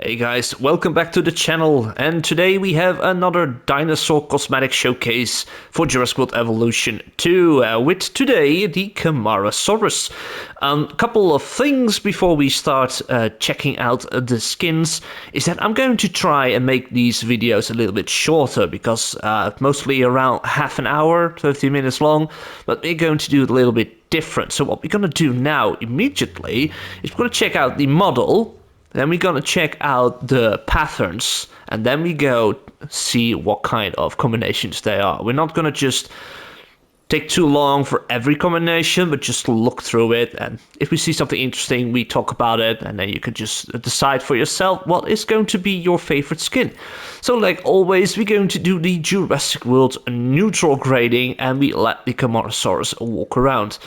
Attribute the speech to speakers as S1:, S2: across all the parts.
S1: Hey guys, welcome back to the channel, and today we have another dinosaur cosmetic showcase for Jurassic World Evolution 2, with today the Camarasaurus. A couple of things before we start checking out the skins is that I'm going to try and make these videos a little bit shorter because mostly around half an hour, 30 minutes long, but we're going to do it a little bit different. So what we're going to do now immediately is we're going to check out the model. Then we're gonna check out the patterns, and then we go see what kind of combinations they are. We're not gonna just take too long for every combination, but just look through it, and if we see something interesting, we talk about it, and then you can just decide for yourself what is going to be your favorite skin. So like always, we're going to do the Jurassic World neutral grading, and we let the Camarasaurus walk around.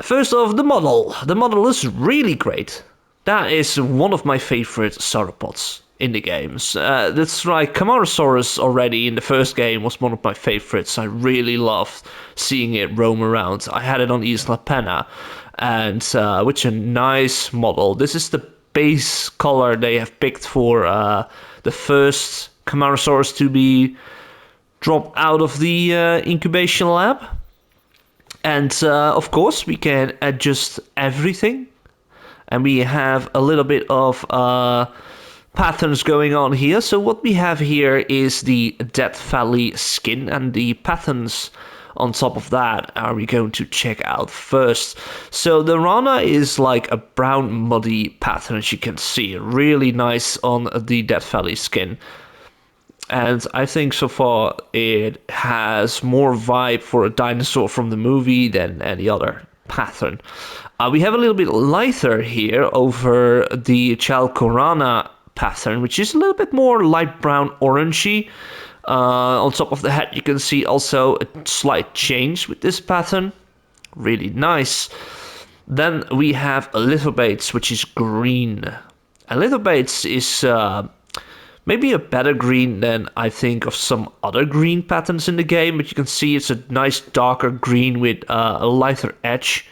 S1: First off, the model. The model is really great. That is one of my favorite sauropods in the games. That's right, Camarasaurus already in the first game was one of my favorites. I really loved seeing it roam around. I had it on Isla Pena, and which a nice model. This is the base color they have picked for the first Camarasaurus to be dropped out of the incubation lab. And of course, we can adjust everything. And we have a little bit of patterns going on here. So what we have here is the Death Valley skin, and the patterns on top of that are we going to check out first. So the Rana is like a brown muddy pattern, as you can see. Really nice on the Death Valley skin. And I think so far it has more vibe for a dinosaur from the movie than any other pattern. We have a little bit lighter here over the Chalcorana pattern, which is a little bit more light brown orangey. On top of the head you can see also a slight change with this pattern. Really nice. Then we have a Lithobates, which is green. And Lithobates is maybe a better green than I think of some other green patterns in the game, but you can see it's a nice darker green with a lighter edge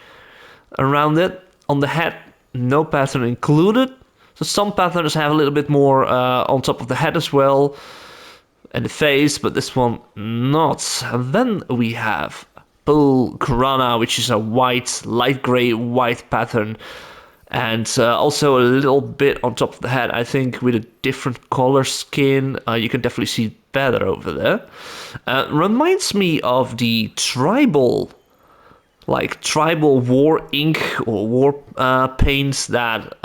S1: around it. On the head, no pattern included. So some patterns have a little bit more on top of the head as well, and the face, but this one not. And then we have Bull Corona, which is a white, light gray white pattern, and also a little bit on top of the head, I think with a different color skin. You can definitely see better over there. Reminds me of the tribal war ink or war paints that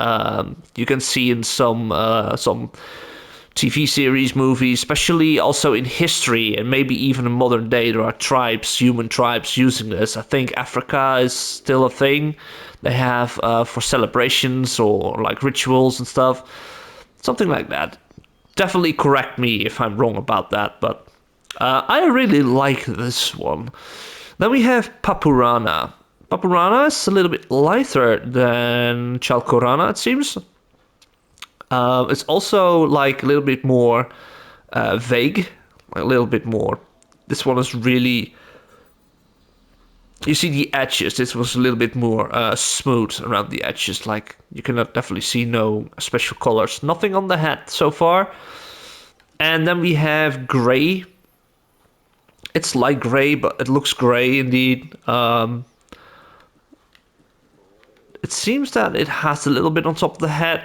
S1: you can see in some TV series, movies, especially also in history, and maybe even in modern day there are tribes, human tribes using this. I think Africa is still a thing they have for celebrations or like rituals and stuff. Something like that. Definitely correct me if I'm wrong about that, but I really like this one. Then we have Papurana. Papurana is a little bit lighter than Chalcorana, it seems. It's also like a little bit more vague, a little bit more. This one is really, you see the edges. This was a little bit more smooth around the edges. Like you can definitely see no special colors. Nothing on the head so far. And then we have gray. It's light gray, but it looks gray indeed. It seems that it has a little bit on top of the head,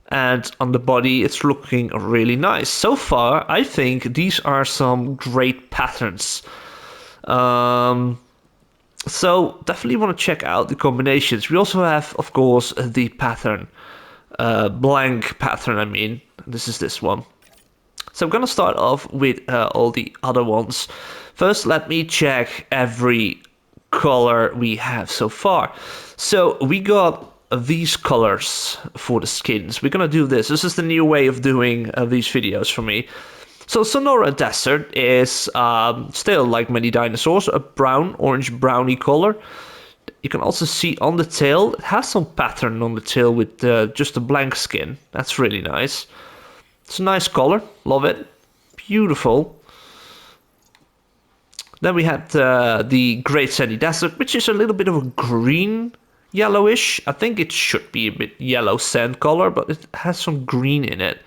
S1: and on the body it's looking really nice. So far, I think these are some great patterns. So definitely want to check out the combinations. We also have, of course, the pattern. Blank pattern, I mean. This is this one. So I'm going to start off with all the other ones. First, let me check every color we have so far. So we got these colors for the skins. We're going to do this. This is the new way of doing these videos for me. So Sonora Desert is still, like many dinosaurs, a brown, orange brownie color. You can also see on the tail, it has some pattern on the tail with just a blank skin. That's really nice. It's a nice color, love it, beautiful. Then we had the Great Sandy Desert, which is a little bit of a green yellowish. I think it should be a bit yellow sand color, but it has some green in it.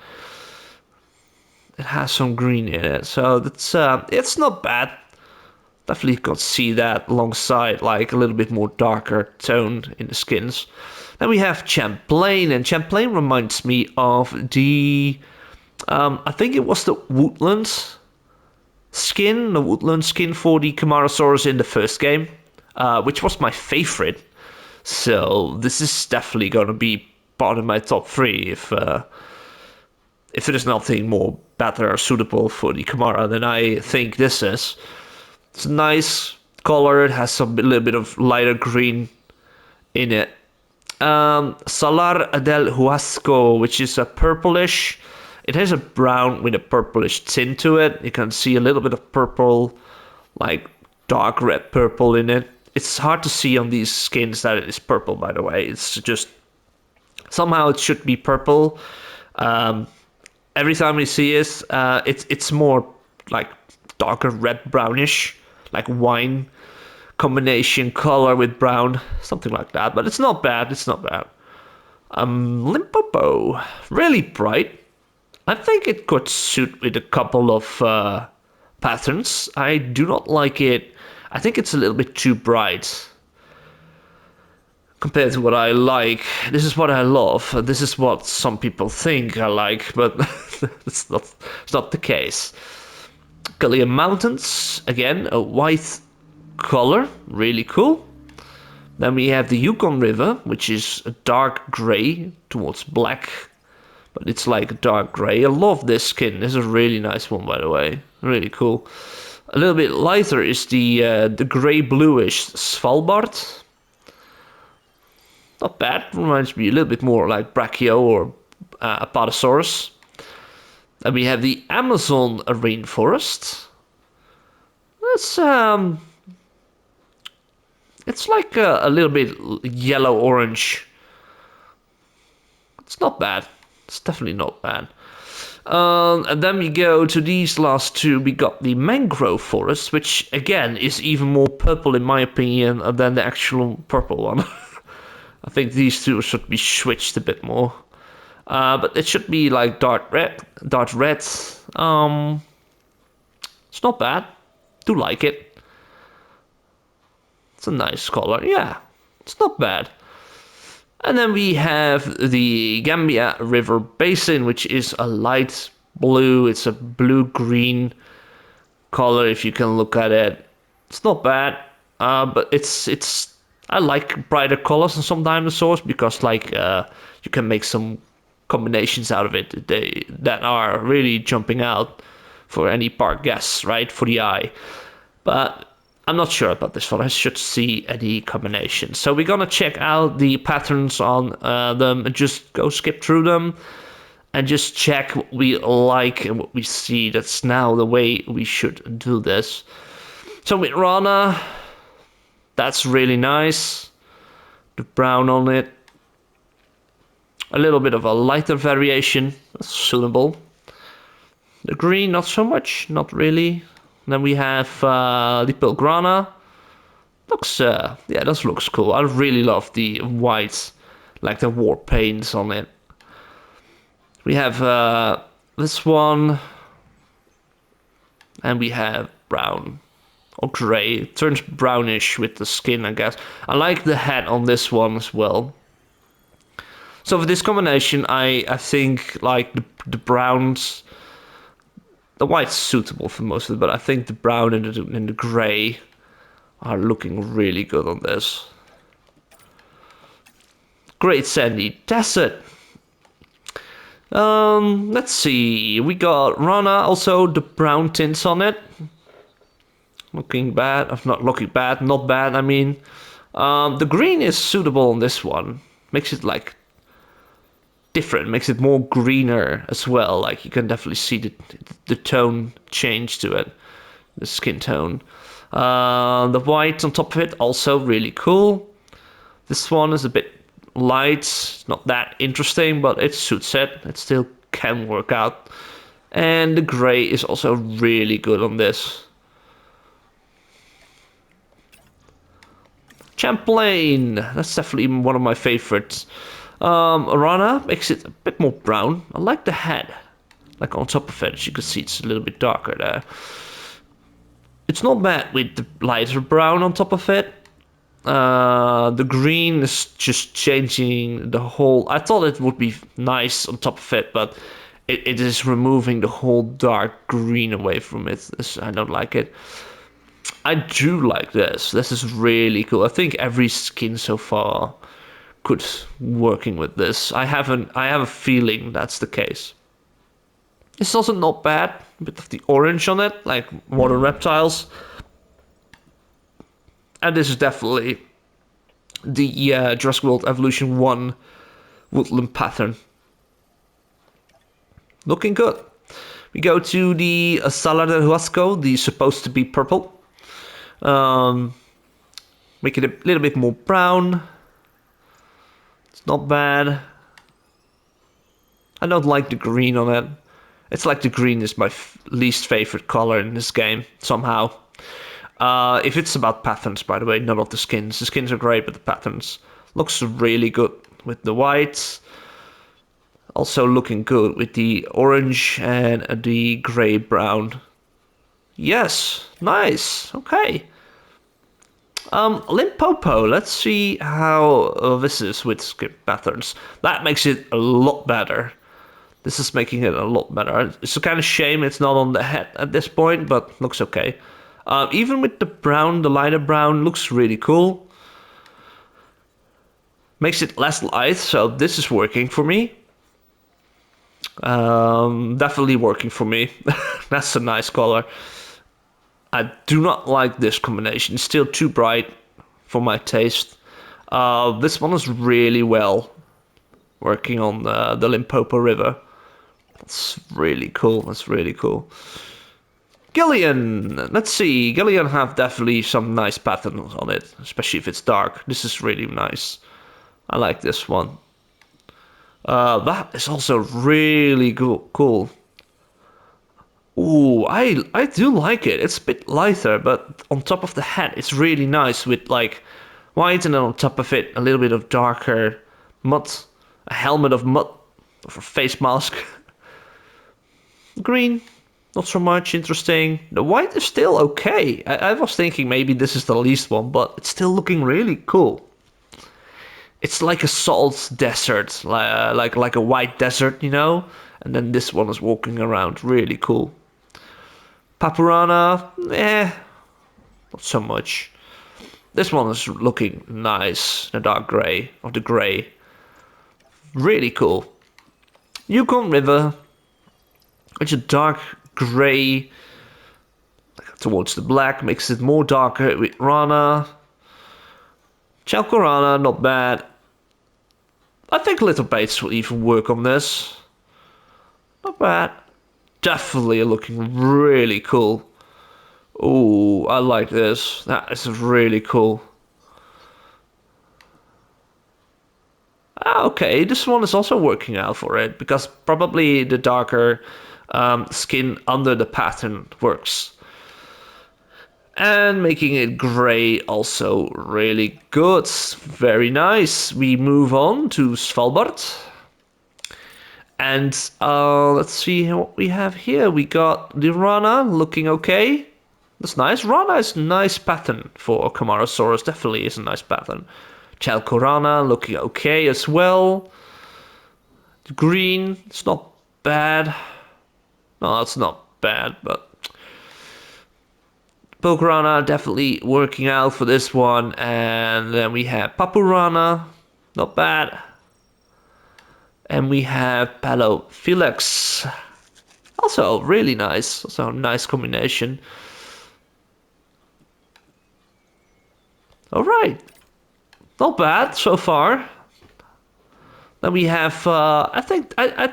S1: It has some green in it, so that's it's not bad. Definitely can see that alongside like a little bit more darker tone in the skins. Then we have Champlain, and Champlain reminds me of the I think it was the woodland skin for the Camarasaurus in the first game, which was my favorite. So this is definitely going to be part of my top 3 if there's nothing more better or suitable for the Camara than I think this is. It's a nice color. It has a little bit of lighter green in it. Salar del Huasco, which is a purplish. It has a brown with a purplish tint to it. You can see a little bit of purple, like dark red purple in it. It's hard to see on these skins that it is purple, by the way. It's just somehow it should be purple. Every time we see it, it's more like darker red brownish, like wine combination color with brown, something like that. But it's not bad. It's not bad. Limpopo, really bright. I think it could suit with a couple of patterns. I do not like it. I think it's a little bit too bright compared to what I like. This is what I love. This is what some people think I like, but it's not the case. Galilean Mountains, again, a white color, really cool. Then we have the Yukon River, which is a dark gray towards black, but it's like a dark gray. I love this skin. This is a really nice one, by the way. Really cool. A little bit lighter is the gray bluish Svalbard. Not bad. Reminds me a little bit more like Brachio or Apatosaurus. Then we have the Amazon rainforest. It's like a little bit yellow orange. It's not bad. It's definitely not bad. And then we go to these last 2. We got the mangrove forest, which again is even more purple in my opinion than the actual purple one. I think these 2 should be switched a bit more. But it should be like dark red. It's not bad. Do like it. It's a nice color. Yeah, it's not bad. And then we have the Gambia River Basin, which is a light blue. It's a blue-green color if you can look at it. It's not bad, but it's. I like brighter colors in some dinosaurs because like you can make some combinations out of it that are really jumping out for any park guests, right? For the eye. But I'm not sure about this one. I should see any combination. So we're gonna check out the patterns on them and just go skip through them and just check what we like and what we see. That's now the way we should do this. So with Rana, that's really nice. The brown on it. A little bit of a lighter variation. That's suitable. The green, not so much. Not really. Then we have the Pilgrana. Looks, yeah, this looks cool. I really love the white, like the war paints on it. We have this one. And we have brown or gray. It turns brownish with the skin, I guess. I like the head on this one as well. So for this combination, I think like the browns. The white's suitable for most of it, but I think the brown and the grey are looking really good on this. Great Sandy Desert. Let's see. We got Rana, also the brown tints on it. Looking bad. Not looking bad. Not bad, I mean. The green is suitable on this one. Makes it like different, makes it more greener as well. Like you can definitely see the tone change to it, the skin tone. The white on top of it also really cool. This one is a bit light, it's not that interesting, but it suits it. It still can work out. And the gray is also really good on this. Champlain, that's definitely one of my favorites. Rana makes it a bit more brown. I like the head. Like on top of it, as you can see, it's a little bit darker there. It's not bad with the lighter brown on top of it. The green is just changing the whole. I thought it would be nice on top of it, but it is removing the whole dark green away from it. I don't like it. I do like this. This is really cool. I think every skin so far could working with this. I have a feeling that's the case. It's also not bad. A bit of the orange on it, like water reptiles. And this is definitely the Jurassic World Evolution 1 woodland pattern. Looking good. We go to the Sala del Huasco, the supposed to be purple. Make it a little bit more brown. It's not bad. I don't like the green on it. It's like the green is my least favorite color in this game, somehow. If it's about patterns, by the way, not of the skins. The skins are great, but the patterns looks really good with the whites. Also looking good with the orange and the gray brown. Yes, nice. Okay. Limpopo. Let's see how this is with skin patterns. That makes it a lot better. This is making it a lot better. It's a kind of shame it's not on the head at this point, but looks okay. Even with the brown, the lighter brown looks really cool. Makes it less light, so this is working for me. Definitely working for me. That's a nice color. I do not like this combination. It's still too bright for my taste. This one is really well working on the Limpopo River. That's really cool. That's really cool. Gillian. Let's see. Gillian have definitely some nice patterns on it, especially if it's dark. This is really nice. I like this one. That is also really cool. Ooh, I do like it. It's a bit lighter, but on top of the head, it's really nice with like white and then on top of it, a little bit of darker mud. A helmet of mud, or a face mask. Green, not so much interesting. The white is still okay. I was thinking maybe this is the least one, but it's still looking really cool. It's like a salt desert, like a white desert, you know? And then this one is walking around, really cool. Papurana, not so much. This one is looking nice, the dark grey, or the grey. Really cool. Yukon River, it's a dark grey towards the black, makes it more darker with Rana. Chalcorana, not bad. I think Little Bates will even work on this. Not bad. Definitely looking really cool. Ooh, I like this. That is really cool. Okay, this one is also working out for it, because probably the darker skin under the pattern works. And making it gray also really good. Very nice. We move on to Svalbard. And let's see what we have here. We got the Rana looking okay. That's nice. Rana is a nice pattern for Camarasaurus. Definitely is a nice pattern. Chalcorana looking okay as well. The green, it's not bad. No, it's not bad, but Pokrana definitely working out for this one. And then we have Papurana, not bad. And we have Pelophylax, also really nice. Also a nice combination. All right. Not bad so far. Then we have, I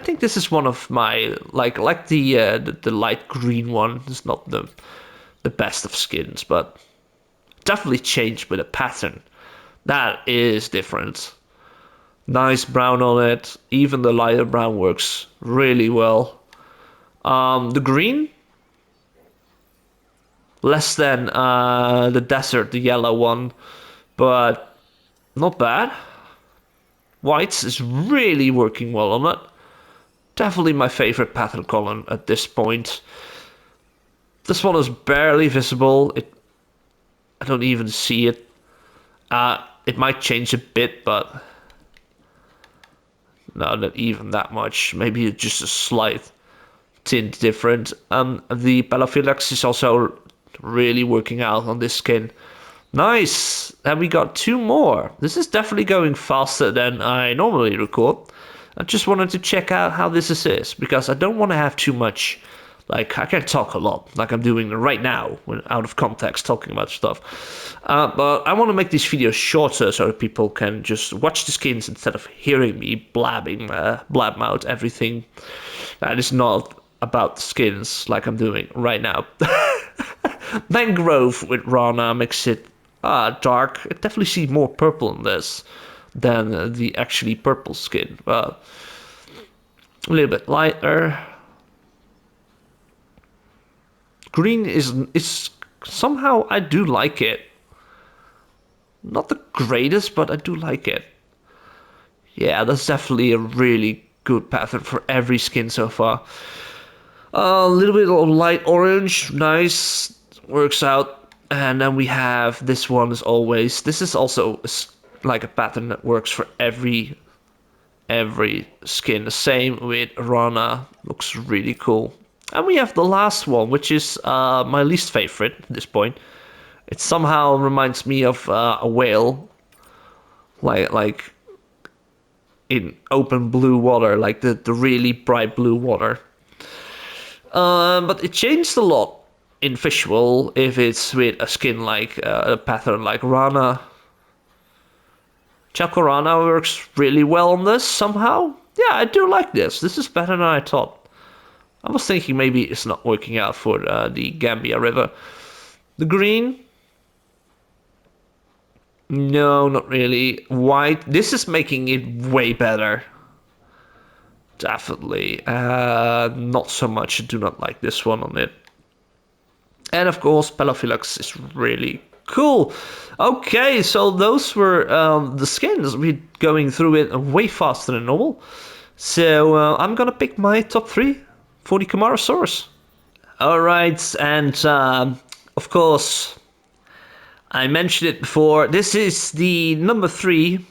S1: think this is one of my like the light green one. It's not the best of skins, but definitely changed with a pattern. That is different. Nice brown on it. Even the lighter brown works really well. The green, less than the desert, the yellow one. but not bad. Whites is really working well on it. Definitely my favorite pattern color at this point. This one is barely visible. I don't even see it. It might change a bit, but no, not even that much. Maybe it's just a slight tint different. The Pelophylax is also really working out on this skin. Nice! And we got 2 more. This is definitely going faster than I normally record. I just wanted to check out how this is, because I don't want to have too much. Like, I can talk a lot, like I'm doing right now, when out of context, talking about stuff. But I want to make these videos shorter so that people can just watch the skins instead of hearing me blab out everything that is not about the skins like I'm doing right now. Mangrove with Rana makes it dark. I definitely see more purple in this than the actually purple skin. A little bit lighter. Green is somehow I do like it. Not the greatest, but I do like it. Yeah, that's definitely a really good pattern for every skin so far. A little bit of light orange, nice, works out. And then we have this one as always. This is also like a pattern that works for every skin. The same with Rana, looks really cool. And we have the last one, which is my least favorite at this point. It somehow reminds me of a whale, like in open blue water, like the really bright blue water. But it changed a lot in visual if it's with a skin like a pattern like Rana. Chacorana works really well on this somehow. Yeah, I do like this. This is better than I thought. I was thinking maybe it's not working out for the Gambia River. The green? No, not really. White? This is making it way better. Definitely. Not so much. I do not like this one on it. And of course, Pelophylax is really cool. Okay, so those were the skins. We're going through it way faster than normal. So I'm gonna pick my top 3 for the Camarasaurus. Alright, and of course, I mentioned it before, this is the number 3.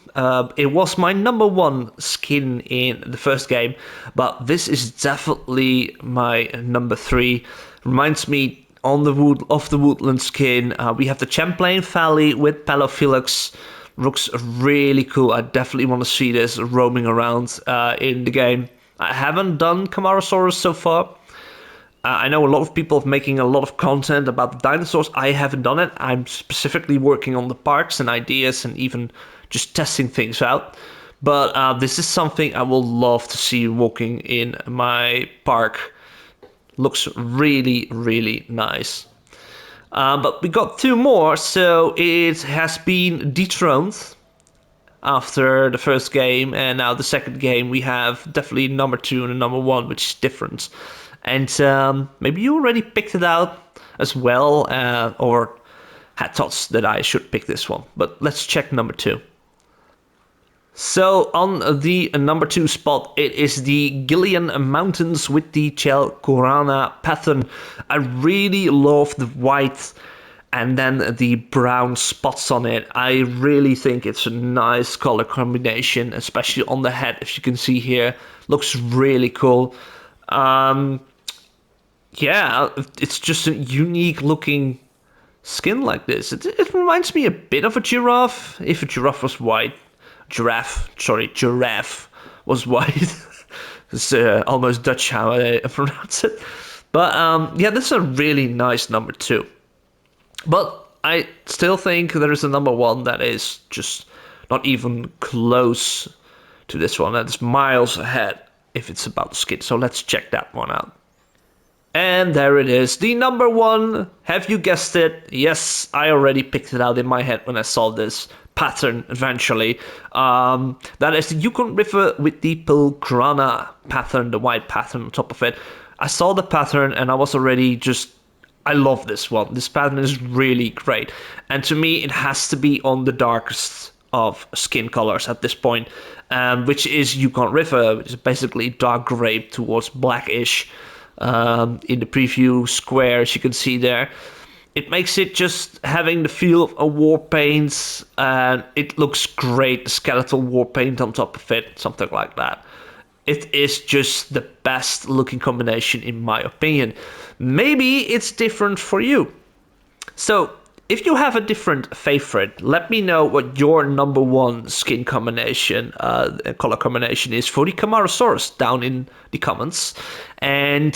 S1: It was my number 1 skin in the first game, but this is definitely my number 3. Reminds me on the woodland skin. We have the Champlain Valley with Pelophylax. Looks really cool. I definitely want to see this roaming around in the game. I haven't done Camarasaurus so far. I know a lot of people are making a lot of content about the dinosaurs. I haven't done it. I'm specifically working on the parks and ideas and even just testing things out. But this is something I will love to see walking in my park. Looks really, really nice. But we got 2 more, so it has been dethroned after the first game, and now the second game we have definitely number 2 and number 1, which is different. And maybe you already picked it out as well, or had thoughts that I should pick this one. But let's check number 2. So on the number 2 spot, it is the Gillian Mountains with the Chelcorana pattern. I really love the white and then the brown spots on it. I really think it's a nice color combination, especially on the head, if you can see here. Looks really cool. Yeah, it's just a unique looking skin like this. It reminds me a bit of a giraffe, if a giraffe was white. Giraffe was white. It's almost Dutch how I pronounce it. But yeah, this is a really nice number 2. But I still think there is a number 1 that is just not even close to this one. That is miles ahead if it's about the skin. So let's check that one out. And there it is, the number 1. Have you guessed it? Yes, I already picked it out in my head when I saw this pattern eventually. That is the Yukon River with the Pilgrana pattern, the white pattern on top of it. I saw the pattern and I was already just I love this one. This pattern is really great. And to me, it has to be on the darkest of skin colors at this point, which is Yukon River, which is basically dark gray towards blackish. In the preview square, as you can see there. It makes it just having the feel of a war paint, and it looks great. The skeletal war paint on top of it, something like that. It is just the best looking combination in my opinion. Maybe it's different for you. So if you have a different favorite, let me know what your number one skin combination, color combination is for the Camarasaurus down in the comments. And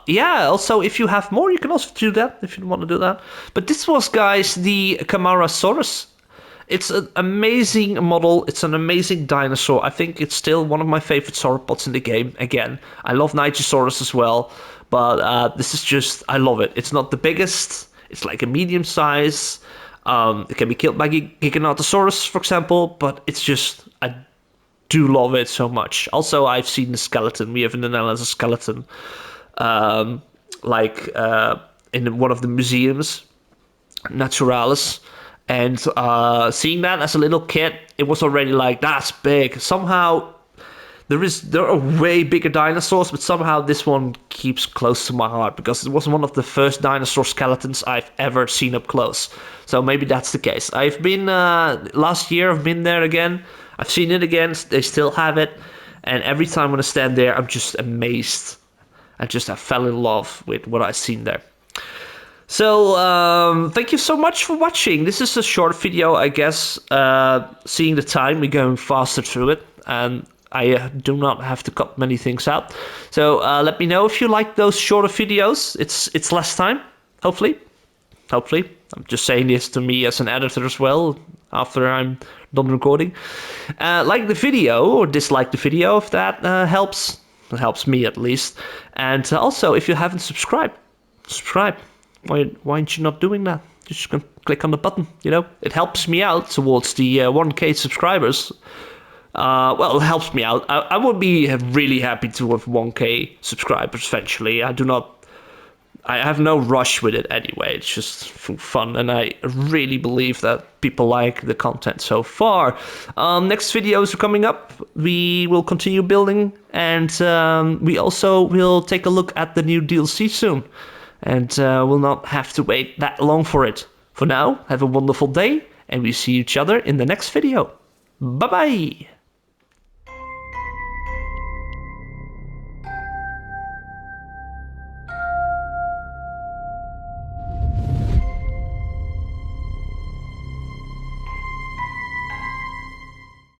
S1: yeah, also if you have more, you can also do that if you want to do that. But this was, guys, the Camarasaurus. It's an amazing model. It's an amazing dinosaur. I think it's still one of my favorite sauropods in the game. Again, I love Nigersaurus as well, but this is just, I love it. It's not the biggest. It's like a medium size. It can be killed by Giganotosaurus, for example, but it's just, I do love it so much. Also, I've seen the skeleton. We have in the Netherlands a skeleton, in one of the museums, Naturalis. And seeing that as a little kid, it was already like, that's big. Somehow, there are way bigger dinosaurs, but somehow this one keeps close to my heart because it was one of the first dinosaur skeletons I've ever seen up close. So maybe that's the case. I've been, last year I've been there again. I've seen it again. They still have it. And every time when I stand there, I'm just amazed. I fell in love with what I've seen there. So, thank you so much for watching. This is a short video, I guess. Seeing the time, we're going faster through it, and I do not have to cut many things out. So, let me know if you like those shorter videos. It's less time, hopefully. Hopefully. I'm just saying this to me as an editor as well, after I'm done recording. Like the video, or dislike the video, if that helps. It helps me, at least. And also, if you haven't subscribed, subscribe. Why aren't you not doing that? Just click on the button, you know? It helps me out towards the 1K subscribers. Well, it helps me out. I would be really happy to have 1K subscribers eventually. I have no rush with it anyway. It's just for fun, and I really believe that people like the content so far. Next videos are coming up. We will continue building, and we also will take a look at the new DLC soon. And we'll not have to wait that long for it. For now, have a wonderful day, and we see each other in the next video. Bye-bye!